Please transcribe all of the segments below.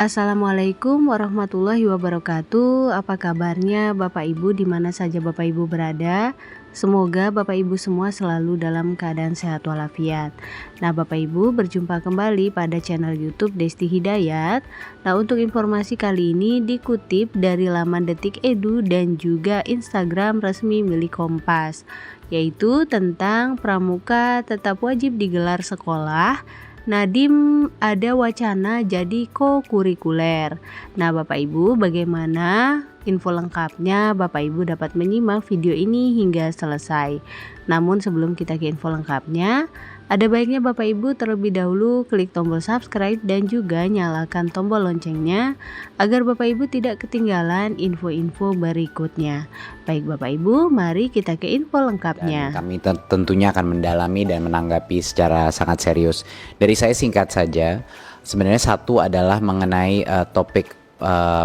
Assalamualaikum warahmatullahi wabarakatuh. Apa kabarnya Bapak Ibu di mana saja Bapak Ibu berada? Semoga Bapak Ibu semua selalu dalam keadaan sehat walafiat. Nah, Bapak Ibu berjumpa kembali pada channel YouTube Desti Hidayat. Nah, untuk informasi kali ini dikutip dari laman Detik Edu dan juga Instagram resmi milik Kompas, yaitu tentang pramuka tetap wajib digelar sekolah. Nadiem ada wacana jadi co-kurikuler. Nah, Bapak Ibu, bagaimana info lengkapnya? Bapak Ibu dapat menyimak video ini hingga selesai. Namun sebelum kita ke info lengkapnya, ada baiknya Bapak Ibu terlebih dahulu klik tombol subscribe dan juga nyalakan tombol loncengnya agar Bapak Ibu tidak ketinggalan info-info berikutnya. Baik Bapak Ibu, mari kita ke info lengkapnya. Dan kami tentunya akan mendalami dan menanggapi secara sangat serius. Dari saya singkat saja, sebenarnya satu adalah mengenai topik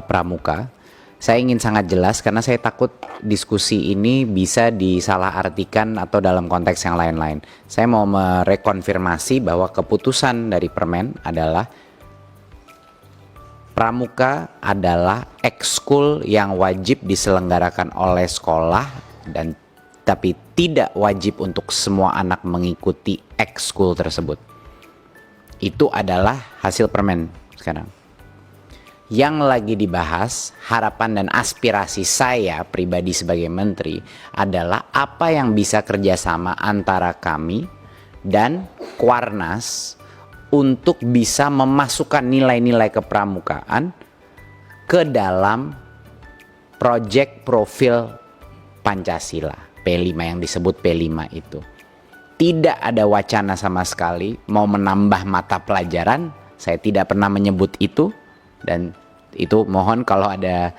pramuka. Saya ingin sangat jelas karena saya takut diskusi ini bisa disalahartikan atau dalam konteks yang lain-lain. Saya mau merekonfirmasi bahwa keputusan dari Permen adalah pramuka adalah ekskul yang wajib diselenggarakan oleh sekolah dan tapi tidak wajib untuk semua anak mengikuti ekskul tersebut. Itu adalah hasil Permen sekarang. Yang lagi dibahas, harapan dan aspirasi saya pribadi sebagai menteri adalah apa yang bisa kerjasama antara kami dan Kuarnas untuk bisa memasukkan nilai-nilai kepramukaan ke dalam proyek profil Pancasila P5 yang disebut P5 itu. Tidak ada wacana sama sekali mau menambah mata pelajaran, saya tidak pernah menyebut itu. Dan itu mohon kalau ada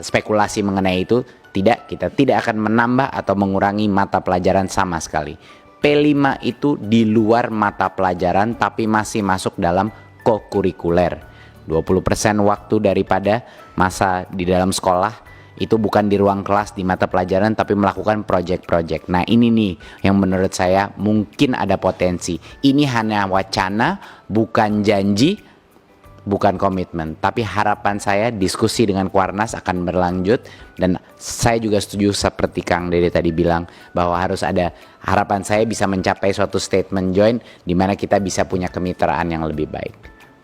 spekulasi mengenai itu, kita tidak akan menambah atau mengurangi mata pelajaran sama sekali. P5 itu di luar mata pelajaran tapi masih masuk dalam kokurikuler. 20% waktu daripada masa di dalam sekolah itu bukan di ruang kelas di mata pelajaran tapi melakukan project-project. Nah, ini nih yang menurut saya mungkin ada potensi. Ini hanya wacana, bukan janji, bukan komitmen, tapi harapan saya diskusi dengan Kuarnas akan berlanjut. Dan saya juga setuju seperti Kang Dede tadi bilang bahwa harus ada, harapan saya bisa mencapai suatu statement joint di mana kita bisa punya kemitraan yang lebih baik.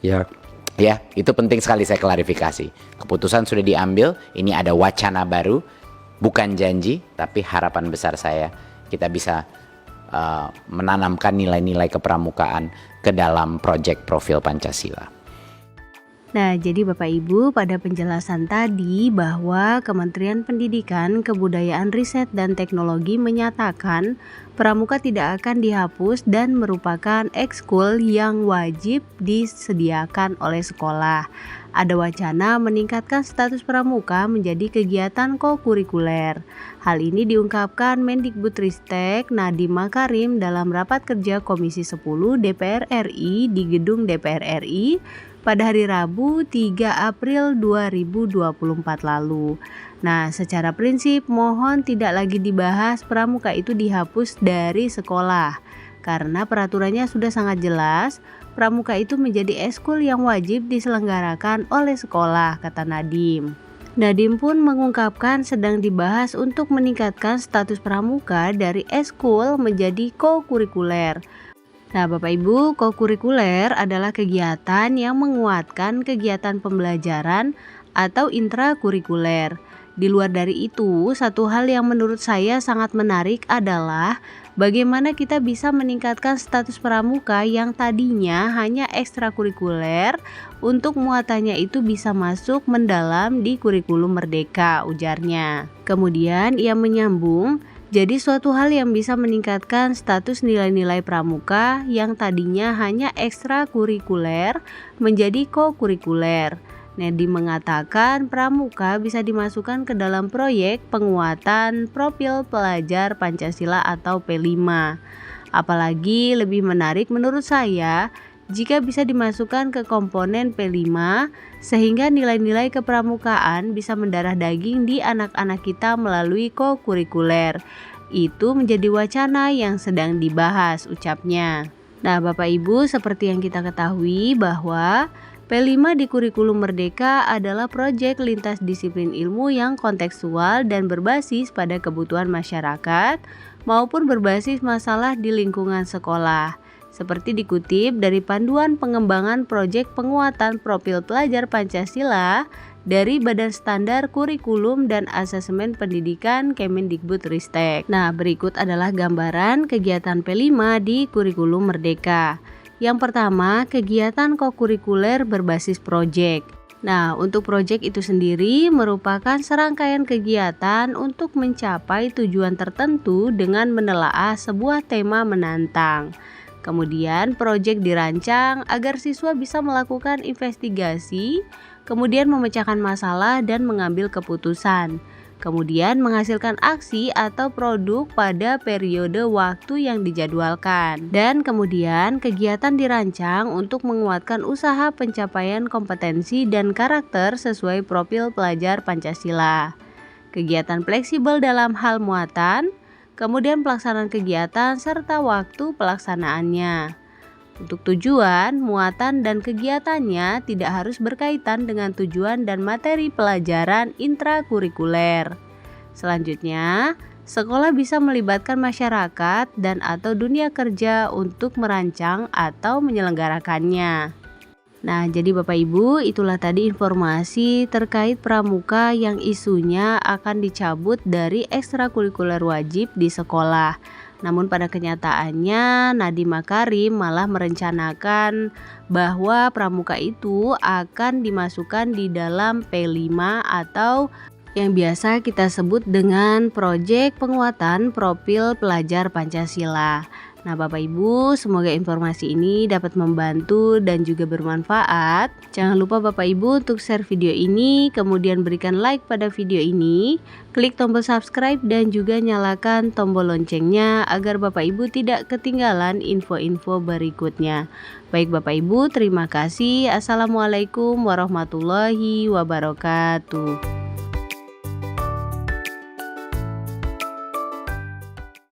Ya, itu penting sekali saya klarifikasi. Keputusan sudah diambil, ini ada wacana baru, bukan janji, tapi harapan besar saya kita bisa menanamkan nilai-nilai kepramukaan ke dalam proyek profil Pancasila. Nah, jadi Bapak Ibu pada penjelasan tadi bahwa Kementerian Pendidikan, Kebudayaan, Riset, dan Teknologi menyatakan pramuka tidak akan dihapus dan merupakan ekskul yang wajib disediakan oleh sekolah. Ada wacana meningkatkan status pramuka menjadi kegiatan kokurikuler. Hal ini diungkapkan Mendikbudristek Nadiem Makarim dalam rapat kerja Komisi 10 DPR RI di Gedung DPR RI pada hari Rabu 3 April 2024 lalu. Nah, secara prinsip mohon tidak lagi dibahas pramuka itu dihapus dari sekolah. Karena peraturannya sudah sangat jelas, pramuka itu menjadi ekskul yang wajib diselenggarakan oleh sekolah, kata Nadiem. Nadiem pun mengungkapkan sedang dibahas untuk meningkatkan status pramuka dari ekskul menjadi kokurikuler. Nah, Bapak Ibu, kokurikuler adalah kegiatan yang menguatkan kegiatan pembelajaran atau intrakurikuler. Di luar dari itu, satu hal yang menurut saya sangat menarik adalah bagaimana kita bisa meningkatkan status pramuka yang tadinya hanya ekstrakurikuler untuk muatannya itu bisa masuk mendalam di kurikulum merdeka, ujarnya. Kemudian ia menyambung, jadi suatu hal yang bisa meningkatkan status nilai-nilai pramuka yang tadinya hanya ekstrakurikuler menjadi kokurikuler. Nadiem mengatakan pramuka bisa dimasukkan ke dalam proyek penguatan profil pelajar Pancasila atau P5. Apalagi lebih menarik menurut saya jika bisa dimasukkan ke komponen P5 sehingga nilai-nilai kepramukaan bisa mendarah daging di anak-anak kita melalui kokurikuler. Itu menjadi wacana yang sedang dibahas, ucapnya. Nah, Bapak Ibu, seperti yang kita ketahui bahwa P5 di kurikulum Merdeka adalah proyek lintas disiplin ilmu yang kontekstual dan berbasis pada kebutuhan masyarakat maupun berbasis masalah di lingkungan sekolah. Seperti dikutip dari Panduan Pengembangan Proyek Penguatan Profil Pelajar Pancasila dari Badan Standar Kurikulum dan Asesmen Pendidikan Kemendikbudristek. Nah, berikut adalah gambaran kegiatan P5 di kurikulum Merdeka. Yang pertama, kegiatan kokurikuler berbasis proyek. Nah, untuk proyek itu sendiri merupakan serangkaian kegiatan untuk mencapai tujuan tertentu dengan menelaah sebuah tema menantang. Kemudian, proyek dirancang agar siswa bisa melakukan investigasi, kemudian memecahkan masalah dan mengambil keputusan. Kemudian menghasilkan aksi atau produk pada periode waktu yang dijadwalkan. Dan kemudian kegiatan dirancang untuk menguatkan usaha pencapaian kompetensi dan karakter sesuai profil pelajar Pancasila. Kegiatan fleksibel dalam hal muatan, kemudian pelaksanaan kegiatan serta waktu pelaksanaannya. Untuk tujuan, muatan, dan kegiatannya tidak harus berkaitan dengan tujuan dan materi pelajaran intrakurikuler. Selanjutnya, sekolah bisa melibatkan masyarakat dan atau dunia kerja untuk merancang atau menyelenggarakannya. Nah, jadi Bapak Ibu, itulah tadi informasi terkait pramuka yang isunya akan dicabut dari ekstrakurikuler wajib di sekolah. Namun pada kenyataannya Nadiem Makarim malah merencanakan bahwa pramuka itu akan dimasukkan di dalam P5 atau yang biasa kita sebut dengan Proyek Penguatan Profil Pelajar Pancasila. Nah, Bapak Ibu, semoga informasi ini dapat membantu dan juga bermanfaat. Jangan lupa Bapak Ibu untuk share video ini, kemudian berikan like pada video ini, klik tombol subscribe dan juga nyalakan tombol loncengnya agar Bapak Ibu tidak ketinggalan info-info berikutnya. Baik Bapak Ibu, terima kasih. Assalamualaikum warahmatullahi wabarakatuh.